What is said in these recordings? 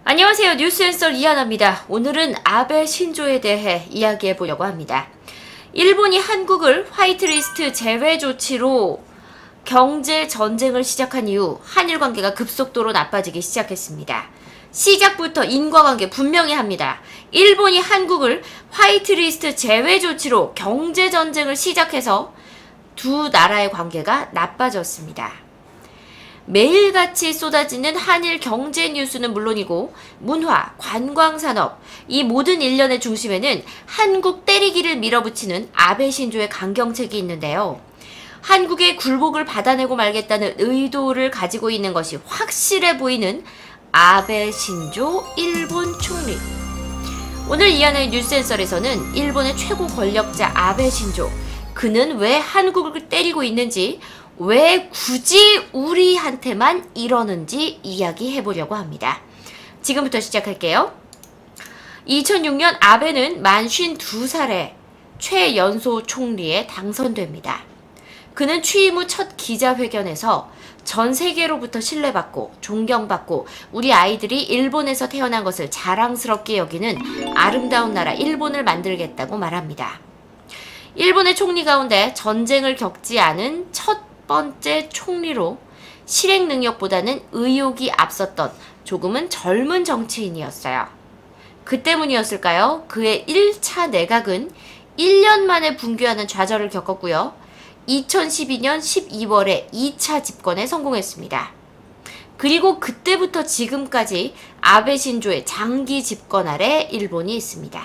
안녕하세요. 뉴스앤썰 이하나입니다. 오늘은 아베 신조에 대해 이야기해 보려고 합니다. 일본이 한국을 화이트리스트 제외 조치로 경제 전쟁을 시작한 이후 한일 관계가 급속도로 나빠지기 시작했습니다. 시작부터 인과관계 분명히 합니다. 일본이 한국을 화이트리스트 제외 조치로 경제 전쟁을 시작해서 두 나라의 관계가 나빠졌습니다. 매일같이 쏟아지는 한일 경제 뉴스는 물론이고 문화, 관광산업, 이 모든 일련의 중심에는 한국 때리기를 밀어붙이는 아베 신조의 강경책이 있는데요. 한국의 굴복을 받아내고 말겠다는 의도를 가지고 있는 것이 확실해 보이는 아베 신조 일본 총리. 오늘 이하나의 뉴스앤썰에서는 일본의 최고 권력자 아베 신조, 그는 왜 한국을 때리고 있는지, 왜 굳이 우리한테만 이러는지 이야기해보려고 합니다. 지금부터 시작할게요. 2006년 아베는 만 52살에 최연소 총리에 당선됩니다. 그는 취임 후 첫 기자회견에서 전 세계로부터 신뢰받고 존경받고 우리 아이들이 일본에서 태어난 것을 자랑스럽게 여기는 아름다운 나라 일본을 만들겠다고 말합니다. 일본의 총리 가운데 전쟁을 겪지 않은 첫 번째 총리로 실행 능력보다는 의욕이 앞섰던 조금은 젊은 정치인이었어요. 그 때문이었을까요? 그의 1차 내각은 1년 만에 붕괴하는 좌절을 겪었고요. 2012년 12월에 2차 집권에 성공했습니다. 그리고 그때부터 지금까지 아베 신조의 장기 집권 아래 일본이 있습니다.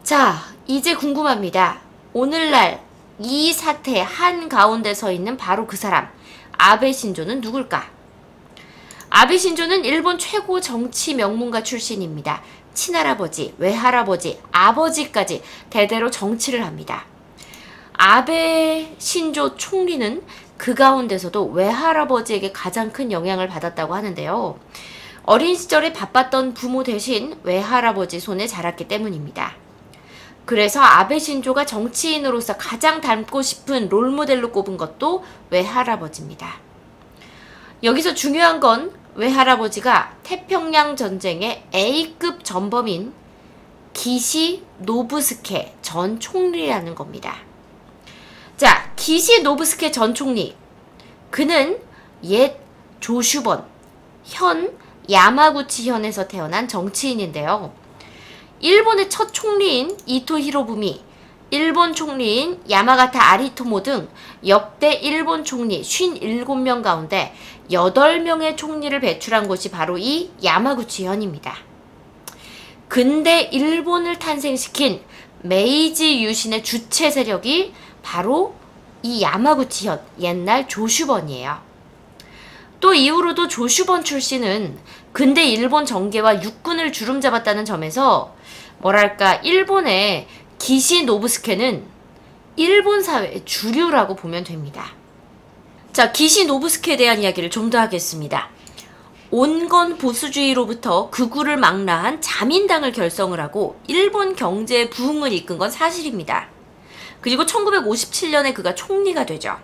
자, 이제 궁금합니다. 오늘날 이 사태 한가운데 서 있는 바로 그 사람, 아베 신조는 누굴까? 아베 신조는 일본 최고 정치 명문가 출신입니다. 친할아버지, 외할아버지, 아버지까지 대대로 정치를 합니다. 아베 신조 총리는 그 가운데서도 외할아버지에게 가장 큰 영향을 받았다고 하는데요. 어린 시절에 바빴던 부모 대신 외할아버지 손에 자랐기 때문입니다. 그래서 아베 신조가 정치인으로서 가장 닮고 싶은 롤모델로 꼽은 것도 외할아버지입니다. 여기서 중요한 건 외할아버지가 태평양 전쟁의 A급 전범인 기시 노부스케 전 총리라는 겁니다. 자, 기시 노부스케 전 총리. 그는 옛 조슈번, 현 야마구치현에서 태어난 정치인인데요. 일본의 첫 총리인 이토 히로부미, 일본 총리인 야마가타 아리토모 등 역대 일본 총리 57명 가운데 8명의 총리를 배출한 곳이 바로 이 야마구치현입니다. 근대 일본을 탄생시킨 메이지 유신의 주체 세력이 바로 이 야마구치현, 옛날 조슈번이에요. 또 이후로도 조슈번 출신은 근대 일본 정계와 육군을 주름잡았다는 점에서 뭐랄까 일본의 기시 노부스케는 일본 사회의 주류라고 보면 됩니다. 자, 기시 노부스케에 대한 이야기를 좀 더 하겠습니다. 온건 보수주의로부터 극우를 망라한 자민당을 결성을 하고 일본 경제의 부흥을 이끈 건 사실입니다. 그리고 1957년에 그가 총리가 되죠.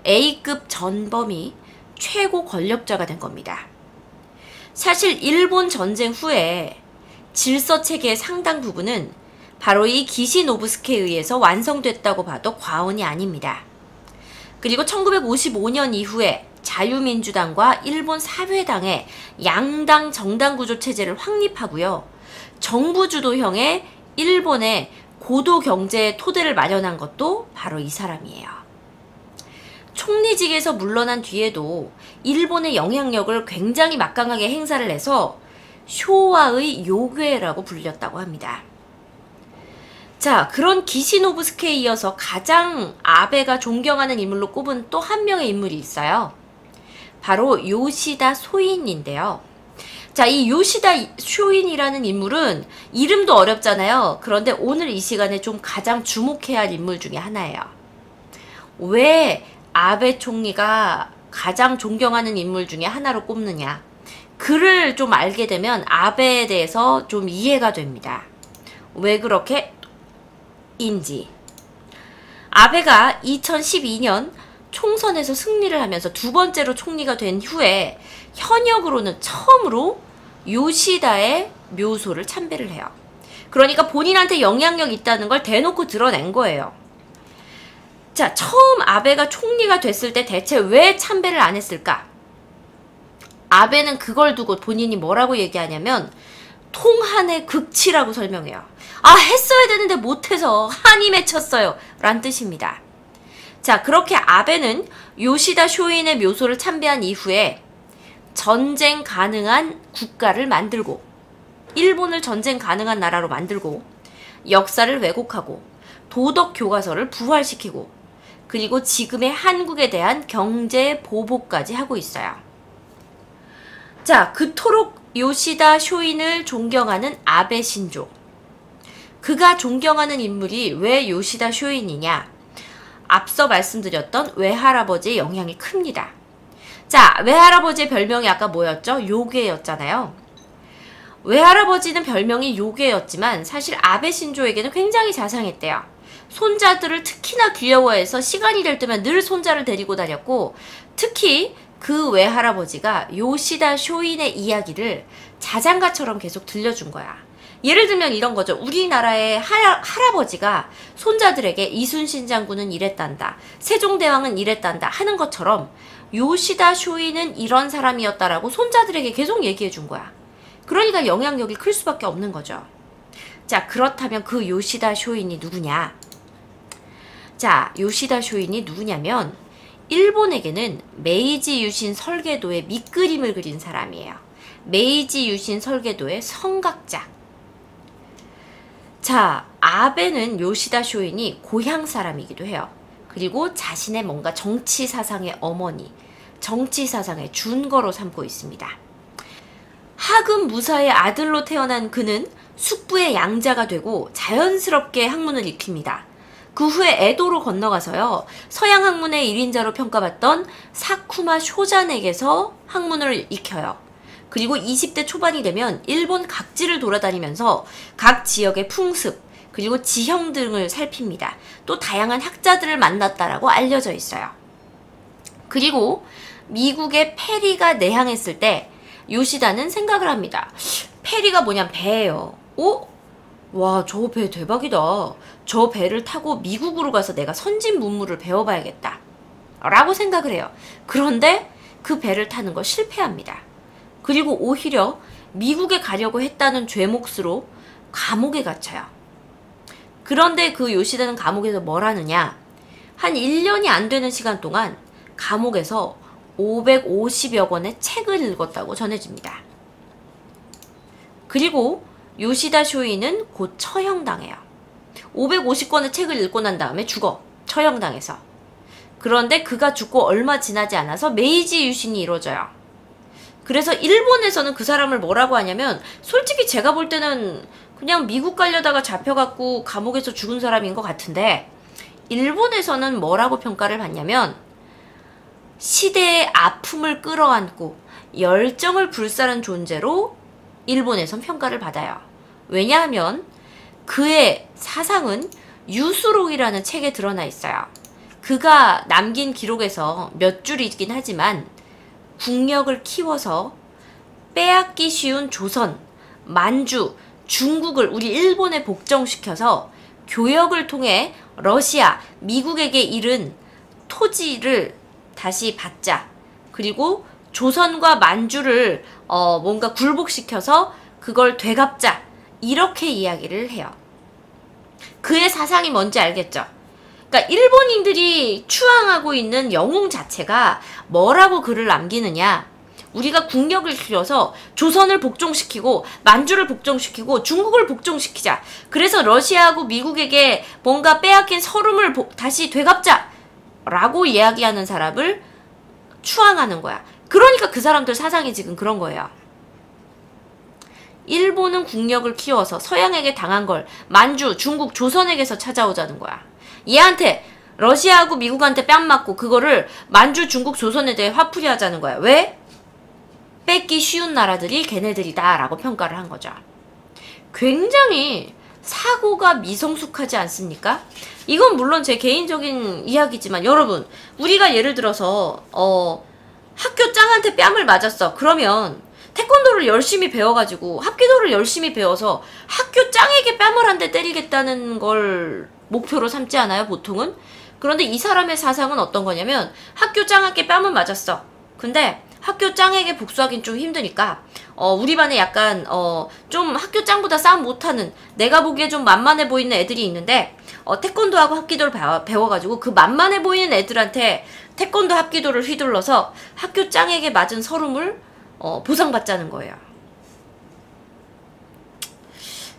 A급 전범이 최고 권력자가 된 겁니다. 사실 일본 전쟁 후에 질서체계의 상당 부분은 바로 이 기시 노부스케에 의해서 완성됐다고 봐도 과언이 아닙니다. 그리고 1955년 이후에 자유민주당과 일본 사회당의 양당 정당 구조 체제를 확립하고요. 정부 주도형의 일본의 고도 경제의 토대를 마련한 것도 바로 이 사람이에요. 총리직에서 물러난 뒤에도 일본의 영향력을 굉장히 막강하게 행사를 해서 쇼와의 요괴라고 불렸다고 합니다. 자, 그런 기시 노부스케에 이어서 가장 아베가 존경하는 인물로 꼽은 또 한 명의 인물이 있어요. 바로 요시다 소인인데요. 자, 이 요시다 쇼인이라는 인물은 이름도 어렵잖아요. 그런데 오늘 이 시간에 좀 가장 주목해야 할 인물 중에 하나예요. 왜 아베 총리가 가장 존경하는 인물 중에 하나로 꼽느냐? 그를 좀 알게 되면 아베에 대해서 좀 이해가 됩니다. 왜 그렇게 인지. 아베가 2012년 총선에서 승리를 하면서 두 번째로 총리가 된 후에 현역으로는 처음으로 요시다의 묘소를 참배를 해요. 그러니까 본인한테 영향력 있다는 걸 대놓고 드러낸 거예요. 자, 처음 아베가 총리가 됐을 때 대체 왜 참배를 안 했을까? 아베는 그걸 두고 본인이 뭐라고 얘기하냐면 통한의 극치라고 설명해요. 아, 했어야 되는데 못해서 한이 맺혔어요 란 뜻입니다. 자, 그렇게 아베는 요시다 쇼인의 묘소를 참배한 이후에 전쟁 가능한 국가를 만들고, 일본을 전쟁 가능한 나라로 만들고, 역사를 왜곡하고 도덕 교과서를 부활시키고, 그리고 지금의 한국에 대한 경제 보복까지 하고 있어요. 자, 그토록 요시다 쇼인을 존경하는 아베 신조. 그가 존경하는 인물이 왜 요시다 쇼인이냐? 앞서 말씀드렸던 외할아버지의 영향이 큽니다. 자, 외할아버지의 별명이 아까 뭐였죠? 요괴였잖아요. 외할아버지는 별명이 요괴였지만 사실 아베 신조에게는 굉장히 자상했대요. 손자들을 특히나 귀여워해서 시간이 될 때면 늘 손자를 데리고 다녔고, 특히 그 외할아버지가 요시다 쇼인의 이야기를 자장가처럼 계속 들려준 거야. 예를 들면 이런 거죠. 우리나라의 할아버지가 손자들에게 이순신 장군은 이랬단다, 세종대왕은 이랬단다 하는 것처럼 요시다 쇼인은 이런 사람이었다라고 손자들에게 계속 얘기해 준 거야. 그러니까 영향력이 클 수밖에 없는 거죠. 자, 그렇다면 그 요시다 쇼인이 누구냐? 자, 요시다 쇼인이 누구냐면 일본에게는 메이지 유신 설계도의 밑그림을 그린 사람이에요. 메이지 유신 설계도의 성각자. 자, 아베는 요시다 쇼인이 고향 사람이기도 해요. 그리고 자신의 뭔가 정치 사상의 어머니, 정치 사상의 준거로 삼고 있습니다. 하급 무사의 아들로 태어난 그는 숙부의 양자가 되고 자연스럽게 학문을 익힙니다. 그 후에 에도로 건너가서요, 서양 학문의 1인자로 평가받던 사쿠마 쇼잔에게서 학문을 익혀요. 그리고 20대 초반이 되면 일본 각지를 돌아다니면서 각 지역의 풍습, 그리고 지형 등을 살핍니다. 또 다양한 학자들을 만났다라고 알려져 있어요. 그리고 미국의 페리가 내항했을 때 요시다는 생각을 합니다. 페리가 뭐냐면 배예요. 오? 와, 저 배 대박이다. 저 배를 타고 미국으로 가서 내가 선진 문물을 배워봐야겠다 라고 생각을 해요. 그런데 그 배를 타는 거 실패합니다. 그리고 오히려 미국에 가려고 했다는 죄목으로 감옥에 갇혀요. 그런데 그 요시다는 감옥에서 뭘 하느냐? 한 1년이 안 되는 시간 동안 감옥에서 550여 권의 책을 읽었다고 전해집니다. 그리고 요시다 쇼인은 곧 처형당해요. 550권의 책을 읽고 난 다음에 죽어. 처형당해서. 그런데 그가 죽고 얼마 지나지 않아서 메이지 유신이 이루어져요. 그래서 일본에서는 그 사람을 뭐라고 하냐면, 솔직히 제가 볼 때는 그냥 미국 가려다가 잡혀갖고 감옥에서 죽은 사람인 것 같은데, 일본에서는 뭐라고 평가를 받냐면, 시대의 아픔을 끌어안고 열정을 불사른 존재로 일본에선 평가를 받아요. 왜냐하면 그의 사상은 유수록이라는 책에 드러나 있어요. 그가 남긴 기록에서 몇 줄이긴 하지만 국력을 키워서 빼앗기 쉬운 조선, 만주, 중국을 우리 일본에 복종시켜서 교역을 통해 러시아, 미국에게 잃은 토지를 다시 받자. 그리고 조선과 만주를 뭔가 굴복시켜서 그걸 되갚자. 이렇게 이야기를 해요. 그의 사상이 뭔지 알겠죠? 그러니까 일본인들이 추앙하고 있는 영웅 자체가 뭐라고 글을 남기느냐? 우리가 국력을 키워서 조선을 복종시키고 만주를 복종시키고 중국을 복종시키자. 그래서 러시아하고 미국에게 뭔가 빼앗긴 서름을 다시 되갚자 라고 이야기하는 사람을 추앙하는 거야. 그러니까 그 사람들 사상이 지금 그런 거예요. 일본은 국력을 키워서 서양에게 당한 걸 만주, 중국, 조선에게서 찾아오자는 거야. 얘한테 러시아하고 미국한테 뺨 맞고 그거를 만주, 중국, 조선에 대해 화풀이 하자는 거야. 왜? 뺏기 쉬운 나라들이 걔네들이다 라고 평가를 한 거죠. 굉장히 사고가 미성숙하지 않습니까? 이건 물론 제 개인적인 이야기지만 여러분, 우리가 예를 들어서 학교 짱한테 뺨을 맞았어. 그러면 태권도를 열심히 배워가지고 합기도를 열심히 배워서 학교 짱에게 뺨을 한 대 때리겠다는 걸 목표로 삼지 않아요, 보통은? 그런데 이 사람의 사상은 어떤 거냐면 학교 짱에게 뺨을 맞았어. 근데 학교 짱에게 복수하긴 좀 힘드니까 우리 반에 약간 좀 학교 짱보다 싸움 못하는, 내가 보기에 좀 만만해 보이는 애들이 있는데 태권도하고 합기도를 배워가지고 그 만만해 보이는 애들한테 태권도 합기도를 휘둘러서 학교 짱에게 맞은 서름을 보상받자는 거예요.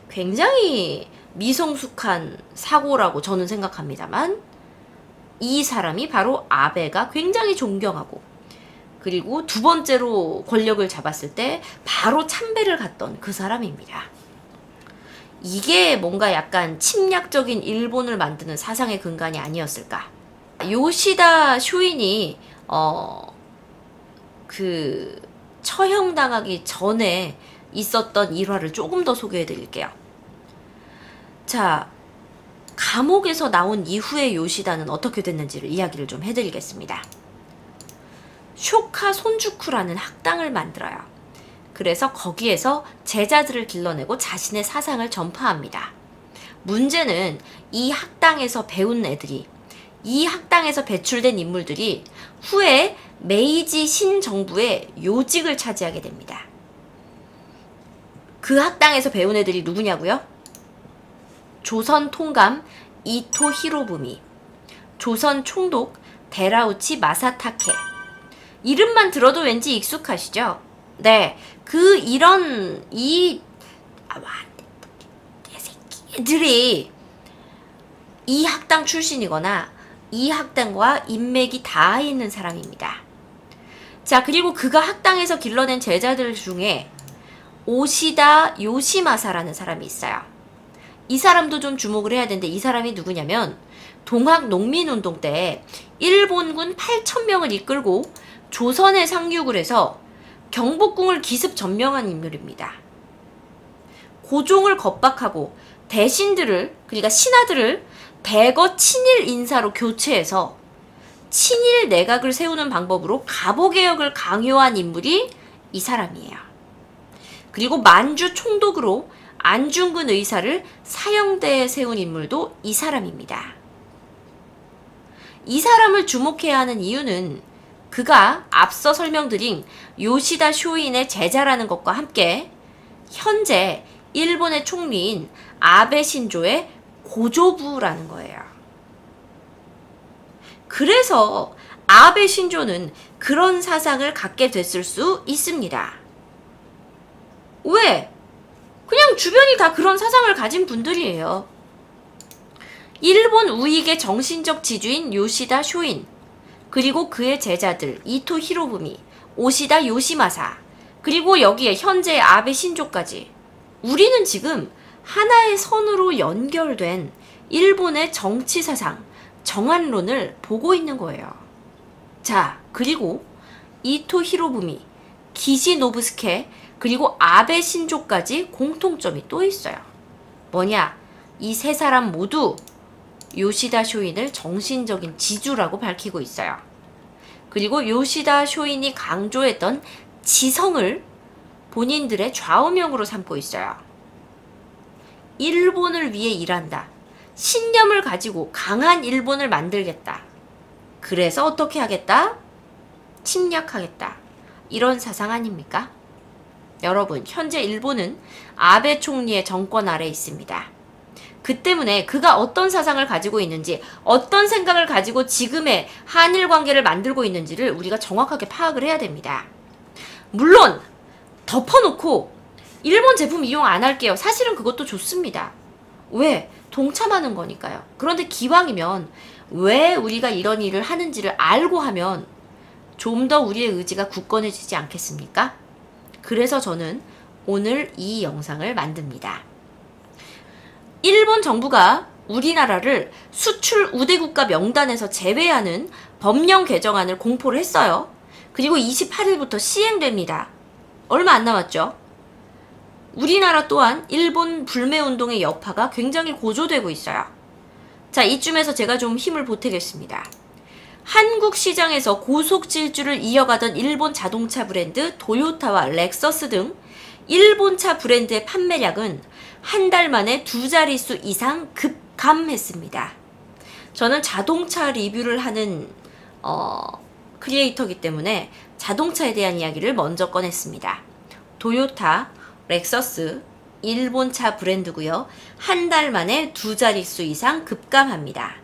굉장히 미성숙한 사고라고 저는 생각합니다만, 이 사람이 바로 아베가 굉장히 존경하고, 그리고 두 번째로 권력을 잡았을 때 바로 참배를 갔던 그 사람입니다. 이게 뭔가 약간 침략적인 일본을 만드는 사상의 근간이 아니었을까. 요시다 쇼인이 그 처형당하기 전에 있었던 일화를 조금 더 소개해 드릴게요. 자, 감옥에서 나온 이후에 요시다는 어떻게 됐는지를 이야기를 좀 해드리겠습니다. 쇼카 손주쿠라는 학당을 만들어요. 그래서 거기에서 제자들을 길러내고 자신의 사상을 전파합니다. 문제는 이 학당에서 배운 애들이, 이 학당에서 배출된 인물들이 후에 메이지 신정부의 요직을 차지하게 됩니다. 그 학당에서 배운 애들이 누구냐고요? 조선 통감 이토 히로부미, 조선 총독 데라우치 마사타케. 이름만 들어도 왠지 익숙하시죠? 네, 이 새끼들이 이 학당 출신이거나 이 학당과 인맥이 다 있는 사람입니다. 자, 그리고 그가 학당에서 길러낸 제자들 중에 오시다 요시마사라는 사람이 있어요. 이 사람도 좀 주목을 해야 되는데, 이 사람이 누구냐면 동학 농민운동 때 일본군 8,000명을 이끌고 조선에 상륙을 해서 경복궁을 기습 점령한 인물입니다. 고종을 겁박하고 대신들을, 그러니까 신하들을 대거 친일 인사로 교체해서 친일 내각을 세우는 방법으로 갑오개혁을 강요한 인물이 이 사람이에요. 그리고 만주 총독으로 안중근 의사를 사형대에 세운 인물도 이 사람입니다. 이 사람을 주목해야 하는 이유는 그가 앞서 설명드린 요시다 쇼인의 제자라는 것과 함께 현재 일본의 총리인 아베 신조의 고조부라는 거예요. 그래서 아베 신조는 그런 사상을 갖게 됐을 수 있습니다. 왜? 그냥 주변이 다 그런 사상을 가진 분들이에요. 일본 우익의 정신적 지주인 요시다 쇼인, 그리고 그의 제자들 이토 히로부미, 오시다 요시마사, 그리고 여기에 현재 아베 신조까지, 우리는 지금 하나의 선으로 연결된 일본의 정치 사상, 정한론을 보고 있는 거예요. 자, 그리고 이토 히로부미, 기시 노부스케, 그리고 아베 신조까지 공통점이 또 있어요. 뭐냐? 이 세 사람 모두 요시다 쇼인을 정신적인 지주라고 밝히고 있어요. 그리고 요시다 쇼인이 강조했던 지성을 본인들의 좌우명으로 삼고 있어요. 일본을 위해 일한다. 신념을 가지고 강한 일본을 만들겠다. 그래서 어떻게 하겠다? 침략하겠다. 이런 사상 아닙니까? 여러분, 현재 일본은 아베 총리의 정권 아래 있습니다. 그 때문에 그가 어떤 사상을 가지고 있는지, 어떤 생각을 가지고 지금의 한일 관계를 만들고 있는지를 우리가 정확하게 파악을 해야 됩니다. 물론 덮어놓고 일본 제품 이용 안 할게요. 사실은 그것도 좋습니다. 왜? 동참하는 거니까요. 그런데 기왕이면 왜 우리가 이런 일을 하는지를 알고 하면 좀 더 우리의 의지가 굳건해지지 않겠습니까? 그래서 저는 오늘 이 영상을 만듭니다. 일본 정부가 우리나라를 수출 우대국가 명단에서 제외하는 법령 개정안을 공포를 했어요. 그리고 28일부터 시행됩니다. 얼마 안 남았죠? 우리나라 또한 일본 불매운동의 여파가 굉장히 고조되고 있어요. 자, 이쯤에서 제가 좀 힘을 보태겠습니다. 한국 시장에서 고속 질주를 이어가던 일본 자동차 브랜드 도요타와 렉서스 등 일본차 브랜드의 판매량은 한 달 만에 2자릿수 이상 급감했습니다. 저는 자동차 리뷰를 하는 크리에이터이기 때문에 자동차에 대한 이야기를 먼저 꺼냈습니다. 도요타, 렉서스, 일본차 브랜드고요. 한 달 만에 2자릿수 이상 급감합니다.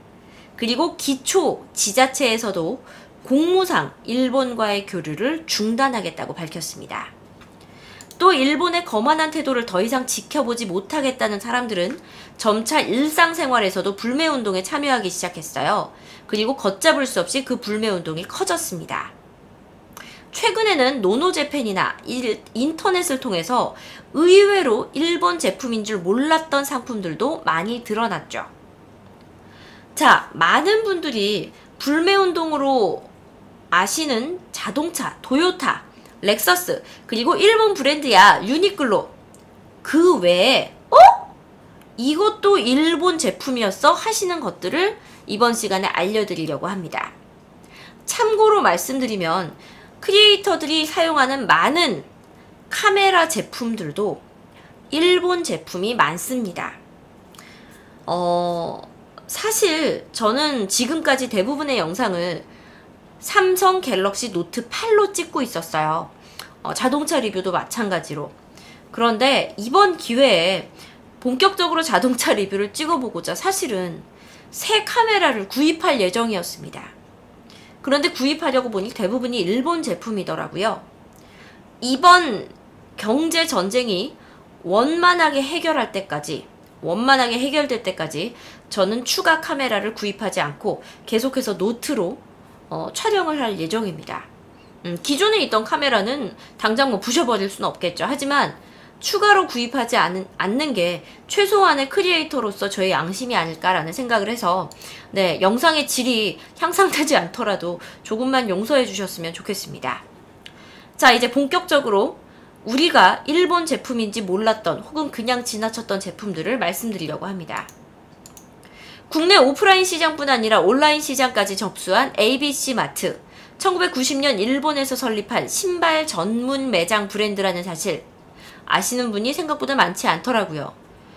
그리고 기초 지자체에서도 공무상 일본과의 교류를 중단하겠다고 밝혔습니다. 또 일본의 거만한 태도를 더 이상 지켜보지 못하겠다는 사람들은 점차 일상생활에서도 불매운동에 참여하기 시작했어요. 그리고 걷잡을 수 없이 그 불매운동이 커졌습니다. 최근에는 노노재팬이나 인터넷을 통해서 의외로 일본 제품인 줄 몰랐던 상품들도 많이 드러났죠. 자, 많은 분들이 불매운동으로 아시는 자동차, 도요타, 렉서스, 그리고 일본 브랜드야 유니클로. 그 외에 이것도 일본 제품이었어? 하시는 것들을 이번 시간에 알려드리려고 합니다. 참고로 말씀드리면 크리에이터들이 사용하는 많은 카메라 제품들도 일본 제품이 많습니다. 사실 저는 지금까지 대부분의 영상을 삼성 갤럭시 노트 8로 찍고 있었어요. 자동차 리뷰도 마찬가지로. 그런데 이번 기회에 본격적으로 자동차 리뷰를 찍어보고자 사실은 새 카메라를 구입할 예정이었습니다. 그런데 구입하려고 보니 대부분이 일본 제품이더라고요. 이번 경제 전쟁이 원만하게 해결될 때까지 저는 추가 카메라를 구입하지 않고 계속해서 노트로 촬영을 할 예정입니다. 기존에 있던 카메라는 당장 부셔버릴 수는 없겠죠. 하지만 추가로 구입하지 않는 게 최소한의 크리에이터로서 저의 양심이 아닐까라는 생각을 해서 영상의 질이 향상되지 않더라도 조금만 용서해 주셨으면 좋겠습니다. 자, 이제 본격적으로 우리가 일본 제품인지 몰랐던 혹은 그냥 지나쳤던 제품들을 말씀드리려고 합니다. 국내 오프라인 시장뿐 아니라 온라인 시장까지 접수한 ABC 마트, 1990년 일본에서 설립한 신발 전문 매장 브랜드라는 사실 아시는 분이 생각보다 많지 않더라고요.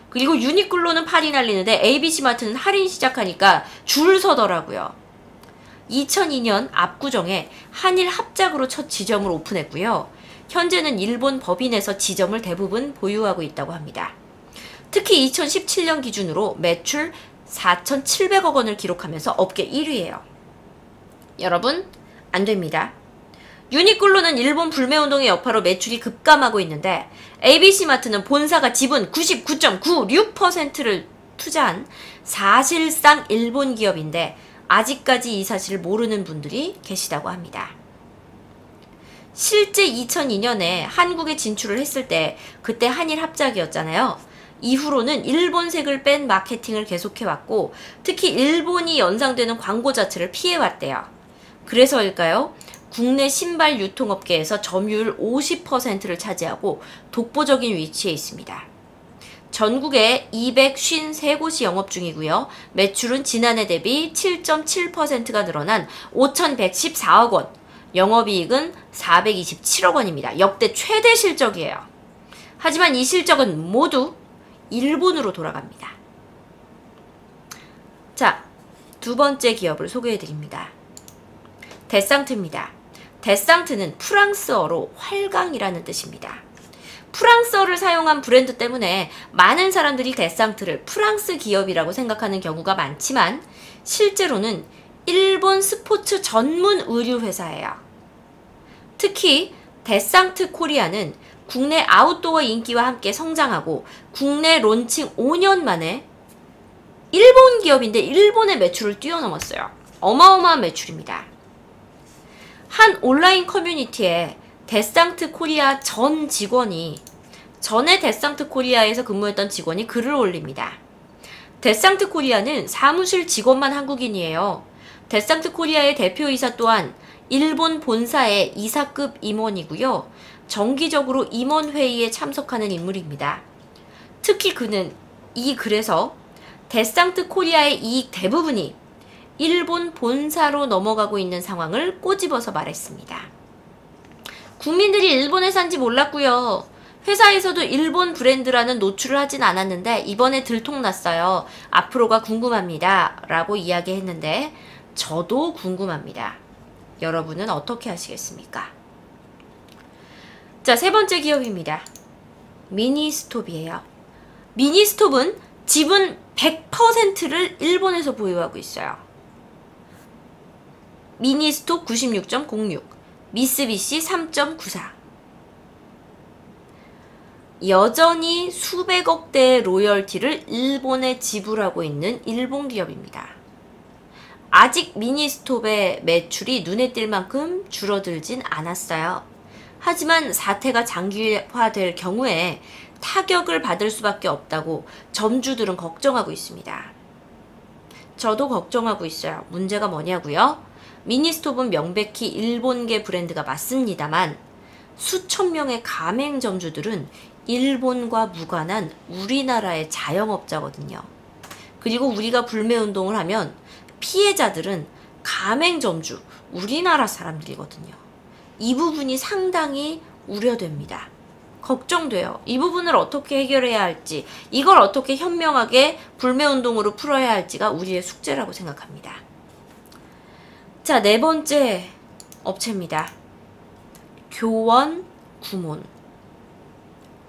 그리고 유니클로는 팔이 날리는데 ABC 마트는 할인 시작하니까 줄 서더라고요. 2002년 압구정에 한일 합작으로 첫 지점을 오픈했고요. 현재는 일본 법인에서 지점을 대부분 보유하고 있다고 합니다. 특히 2017년 기준으로 매출 4,700억 원을 기록하면서 업계 1위예요. 여러분, 안 됩니다. 유니클로는 일본 불매운동의 여파로 매출이 급감하고 있는데 ABC마트는 본사가 지분 99.96%를 투자한 사실상 일본 기업인데 아직까지 이 사실을 모르는 분들이 계시다고 합니다. 실제 2002년에 한국에 진출을 했을 때 그때 한일 합작이었잖아요. 이후로는 일본색을 뺀 마케팅을 계속해왔고 특히 일본이 연상되는 광고 자체를 피해왔대요. 그래서일까요? 국내 신발 유통업계에서 점유율 50%를 차지하고 독보적인 위치에 있습니다. 전국에 253곳이 영업 중이고요. 매출은 지난해 대비 7.7%가 늘어난 5,114억 원, 영업이익은 427억 원입니다. 역대 최대 실적이에요. 하지만 이 실적은 모두 일본으로 돌아갑니다. 자, 두 번째 기업을 소개해드립니다. 데상트입니다. 데상트는 프랑스어로 활강이라는 뜻입니다. 프랑스어를 사용한 브랜드 때문에 많은 사람들이 데상트를 프랑스 기업이라고 생각하는 경우가 많지만 실제로는 일본 스포츠 전문 의류 회사예요. 특히 데상트 코리아는 국내 아웃도어 인기와 함께 성장하고 국내 론칭 5년 만에 일본 기업인데 일본의 매출을 뛰어넘었어요. 어마어마한 매출입니다. 한 온라인 커뮤니티에 데상트 코리아 전에 데상트 코리아에서 근무했던 직원이 글을 올립니다. 데상트 코리아는 사무실 직원만 한국인이에요. 데상트 코리아의 대표이사 또한 일본 본사의 이사급 임원이고요. 정기적으로 임원회의에 참석하는 인물입니다. 특히 그는 이 글에서 데상트 코리아의 이익 대부분이 일본 본사로 넘어가고 있는 상황을 꼬집어서 말했습니다. 국민들이 일본에 산지 몰랐고요. 회사에서도 일본 브랜드라는 노출을 하진 않았는데 이번에 들통났어요. 앞으로가 궁금합니다. 라고 이야기했는데 저도 궁금합니다. 여러분은 어떻게 하시겠습니까? 자, 세 번째 기업입니다. 미니스톱이에요. 미니스톱은 지분 100%를 일본에서 보유하고 있어요. 미니스톱 96.06, 미쓰비시 3.94. 여전히 수백억 대의 로열티를 일본에 지불하고 있는 일본 기업입니다. 아직 미니스톱의 매출이 눈에 띌 만큼 줄어들진 않았어요. 하지만 사태가 장기화될 경우에 타격을 받을 수밖에 없다고 점주들은 걱정하고 있습니다. 저도 걱정하고 있어요. 문제가 뭐냐고요? 미니스톱은 명백히 일본계 브랜드가 맞습니다만 수천 명의 가맹점주들은 일본과 무관한 우리나라의 자영업자거든요. 그리고 우리가 불매운동을 하면 피해자들은 가맹점주, 우리나라 사람들이거든요. 이 부분이 상당히 우려됩니다. 걱정돼요. 이 부분을 어떻게 해결해야 할지, 이걸 어떻게 현명하게 불매운동으로 풀어야 할지가 우리의 숙제라고 생각합니다. 자, 네 번째 업체입니다. 교원 구몬.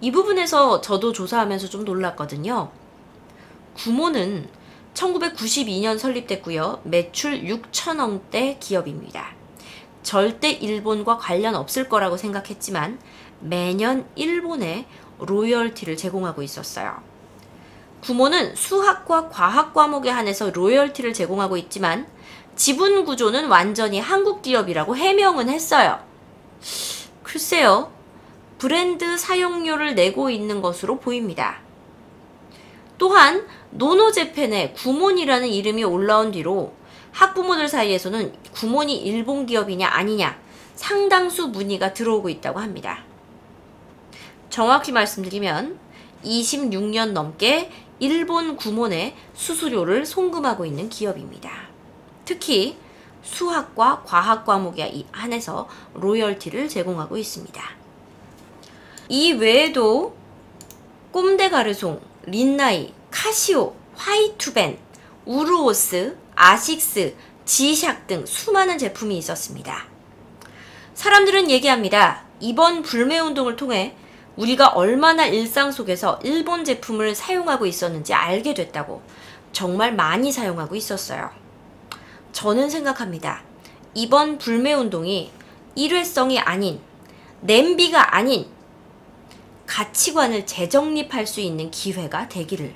이 부분에서 저도 조사하면서 좀 놀랐거든요. 구몬은 1992년 설립됐고요. 매출 6천억대 기업입니다. 절대 일본과 관련 없을 거라고 생각했지만 매년 일본에 로열티를 제공하고 있었어요. 구몬은 수학과 과학 과목에 한해서 로열티를 제공하고 있지만 지분 구조는 완전히 한국 기업이라고 해명은 했어요. 글쎄요. 브랜드 사용료를 내고 있는 것으로 보입니다. 또한 노노재팬에 구몬이라는 이름이 올라온 뒤로 학부모들 사이에서는 구몬이 일본 기업이냐 아니냐 상당수 문의가 들어오고 있다고 합니다. 정확히 말씀드리면 26년 넘게 일본 구몬에 수수료를 송금하고 있는 기업입니다. 특히 수학과 과학 과목에 한해서 로열티를 제공하고 있습니다. 이 외에도 꼼데가르송, 린나이, 카시오, 화이투벤, 우르오스, 아식스, 지샥 등 수많은 제품이 있었습니다. 사람들은 얘기합니다. 이번 불매운동을 통해 우리가 얼마나 일상 속에서 일본 제품을 사용하고 있었는지 알게 됐다고. 정말 많이 사용하고 있었어요. 저는 생각합니다. 이번 불매운동이 일회성이 아닌, 냄비가 아닌 가치관을 재정립할 수 있는 기회가 되기를.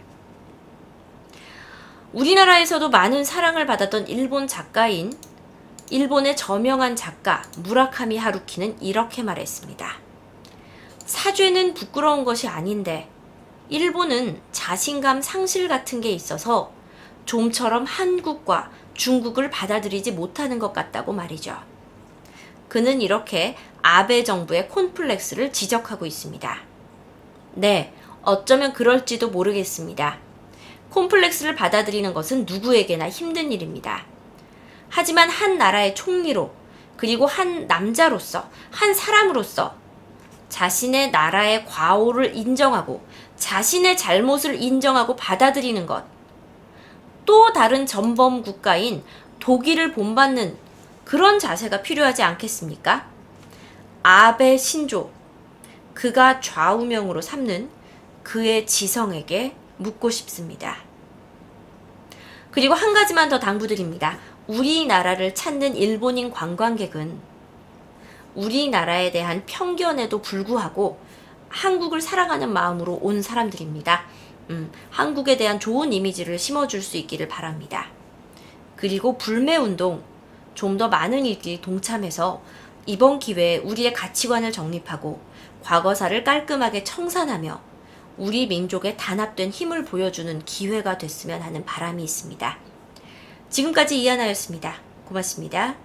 우리나라에서도 많은 사랑을 받았던 일본 작가인 일본의 저명한 작가 무라카미 하루키는 이렇게 말했습니다. 사죄는 부끄러운 것이 아닌데 일본은 자신감 상실 같은 게 있어서 좀처럼 한국과 중국을 받아들이지 못하는 것 같다고 말이죠. 그는 이렇게 아베 정부의 콘플렉스를 지적하고 있습니다. 네, 어쩌면 그럴지도 모르겠습니다. 콤플렉스를 받아들이는 것은 누구에게나 힘든 일입니다. 하지만 한 나라의 총리로, 그리고 한 남자로서, 한 사람으로서 자신의 나라의 과오를 인정하고 자신의 잘못을 인정하고 받아들이는 것, 또 다른 전범 국가인 독일을 본받는 그런 자세가 필요하지 않겠습니까? 아베 신조, 그가 좌우명으로 삼는 그의 지성에게 묻고 싶습니다. 그리고 한 가지만 더 당부드립니다. 우리나라를 찾는 일본인 관광객은 우리나라에 대한 편견에도 불구하고 한국을 사랑하는 마음으로 온 사람들입니다. 한국에 대한 좋은 이미지를 심어줄 수 있기를 바랍니다. 그리고 불매운동 좀 더 많은 이들이 동참해서 이번 기회에 우리의 가치관을 정립하고 과거사를 깔끔하게 청산하며 우리 민족의 단합된 힘을 보여주는 기회가 됐으면 하는 바람이 있습니다. 지금까지 이하나였습니다. 고맙습니다.